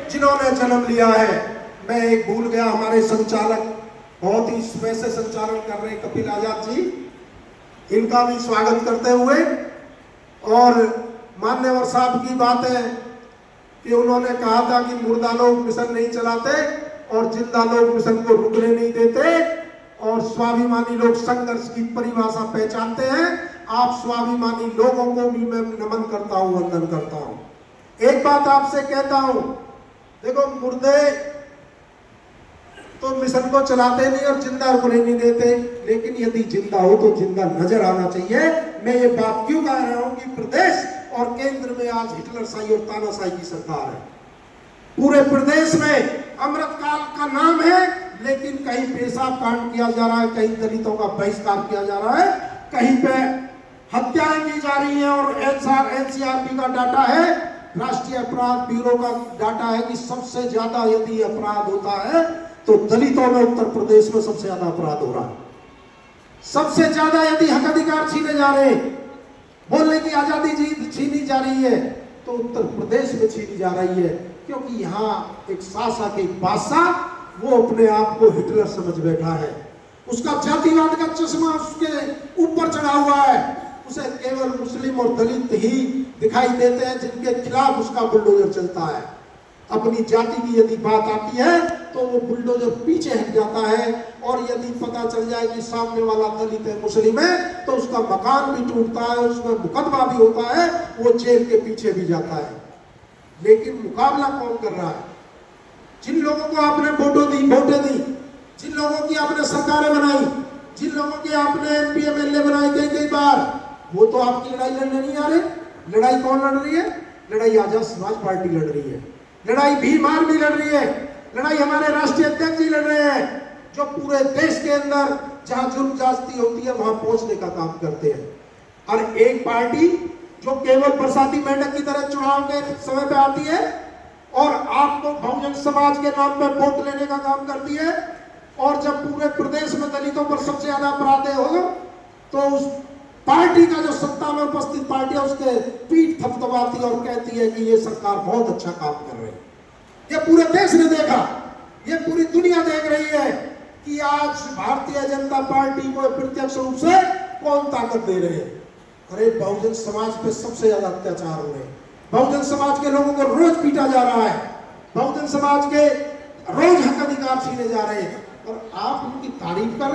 जिन्होंने जन्म लिया है। मैं एक भूल गया, हमारे संचालक बहुत ही वैसे संचालन कर रहे कपिल आजाद जी, इनका भी स्वागत करते हुए। और मान्यवर साहब की बात है कि उन्होंने कहा था कि मुर्दा लोग मिशन नहीं चलाते और जिंदा लोग मिशन को रुकने नहीं देते और स्वाभिमानी लोग संघर्ष की परिभाषा पहचानते हैं। आप स्वाभिमानी लोगों को भी मैं नमन करता हूं, वंदन करता हूं। एक बात आपसे कहता हूं, देखो मुर्दे तो मिशन को चलाते नहीं और जिंदा रुकने नहीं देते, लेकिन यदि जिंदा हो तो जिंदा नजर आना चाहिए। मैं ये बात क्यों कह रहा हूं कि प्रदेश और केंद्र में आज हिटलरशाही और तानाशाही की सरकार है। पूरे प्रदेश में अमृतकाल का नाम है, लेकिन कहीं पेशाब कांड किया जा रहा है, कहीं दलितों का बहिष्कार किया जा रहा है, कहीं पे हत्याएं की जा रही हैं। और एनसीआरबी का डाटा है, राष्ट्रीय अपराध ब्यूरो का डाटा है कि सबसे ज्यादा यदि अपराध होता है तो दलितों में उत्तर प्रदेश में सबसे ज्यादा अपराध हो रहा है। सबसे ज्यादा यदि हक अधिकार छीने जा रहे हैं, बोलने की आजादी छीनी जा रही है, तो उत्तर प्रदेश में छीनी जा रही है, क्योंकि यहाँ एक शासक, एक बादशाह, वो अपने आप को हिटलर समझ बैठा है। उसका जातिवाद का चश्मा उसके ऊपर चढ़ा हुआ है। उसे केवल मुस्लिम और दलित ही दिखाई देते हैं जिनके खिलाफ उसका बुलडोजर चलता है। अपनी जाति की यदि बात आती है तो वो बुलडोजर पीछे हट जाता है, और यदि पता चल जाए कि सामने वाला दलित है, मुस्लिम है, तो उसका मकान भी टूटता है, उसमें मुकदमा भी होता है, वो जेल के पीछे भी जाता है। लेकिन मुकाबला कौन कर रहा है? जिन लोगों को आपने वोटें दी, जिन लोगों की आपने सरकारें बनाई, जिन लोगों की आपने एमपी एमएलए बनाई कई बार, वो तो आपकी लड़ाई लड़ने नहीं आ रहे। लड़ाई कौन लड़ रही है? लड़ाई आजाद समाज पार्टी लड़ रही है, लड़ाई भीम आर्मी लड़ रही है, लड़ाई हमारे राष्ट्रीय अध्यक्ष जी लड़ रहे हैं, जो पूरे देश के अंदर जहां जुल्म ज्यादती होती है वहां पहुंचने का काम करते हैं। और एक पार्टी जो केवल बरसाती मेंढक की तरह चुनाव के समय पे आती है और आपको बहुजन समाज के नाम पर वोट लेने का काम करती है, और जब पूरे प्रदेश में दलितों पर सबसे ज्यादा अपराध हो तो उस पार्टी का जो सत्ता में उपस्थित पार्टी है उसके पीठ थपथपाती और कहती है कि ये सरकार बहुत अच्छा काम कर रही है। ये पूरे देश ने देखा, ये पूरी दुनिया देख रही है कि आज भारतीय जनता पार्टी को प्रत्यक्ष रूप से कौन ताकत दे रहे हैं। अरे बहुजन समाज पे सबसे ज्यादा अत्याचार हो रहे हैं, बहुजन समाज के लोगों को रोज पीटा जा रहा है, बहुजन समाज के रोज हक अधिकार छीने जा रहे हैं, और आप उनकी तारीफ कर रहे हैं।